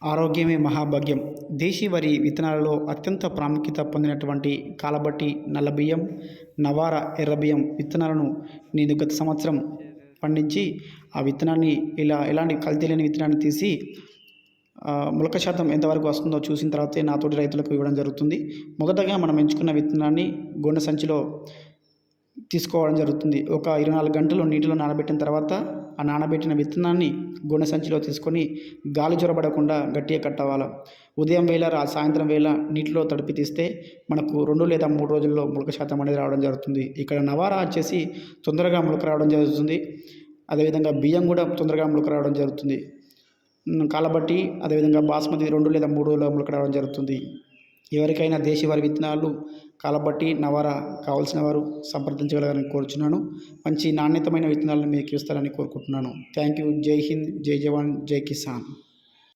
ఆరోగ్యమే మహాభాగ్యం. దేశీ వరి విత్తనాలలో అత్యంత ప్రాముఖ్యత పొందినటువంటి కాలబట్టి నల్ల బియ్యం, నవార ఎర్ర బియ్యం విత్తనాలను నేను గత సంవత్సరం పండించి ఆ విత్తనాన్ని ఎలాంటి కల్తీ లేని విత్తనాన్ని తీసి మొలక శాతం ఎంతవరకు వస్తుందో చూసిన తర్వాతే నాతోటి రైతులకు ఇవ్వడం జరుగుతుంది. మొదటగా మనం ఎంచుకున్న విత్తనాన్ని గోనె సంచిలో తీసుకోవడం జరుగుతుంది. ఒక 24 గంటలు నీటిలో నానబెట్టిన తర్వాత ఆ నానబెట్టిన విత్తనాన్ని గోనె సంచిలో తీసుకొని గాలి జొరబడకుండా గట్టిగా కట్టవాలి. ఉదయం వేళ సాయంత్రం వేళ నీటిలో తడిపి తీస్తే మనకు 2 లేదా 3 రోజుల్లో మొలక శాతం అనేది రావడం జరుగుతుంది. ఇక్కడ నవారా వచ్చేసి తొందరగా మొలక రావడం జరుగుతుంది. అదేవిధంగా బియ్యం కూడా తొందరగా మొలక రావడం జరుగుతుంది. కాలబట్టి అదేవిధంగా బాస్మతి 2 లేదా 3 రోజుల్లో మొలక రావడం జరుగుతుంది. ఎవరికైనా దేశీ వరి విత్తనాలు కాలబట్టి నవారా కావాల్సిన వారు సంప్రదించగలరని కోరుచున్నాను. మంచి నాణ్యతమైన విత్తనాలను మీకు ఇస్తారని కోరుకుంటున్నాను. Thank you. జై హింద్, జై జవాన్, జై కిసాన్.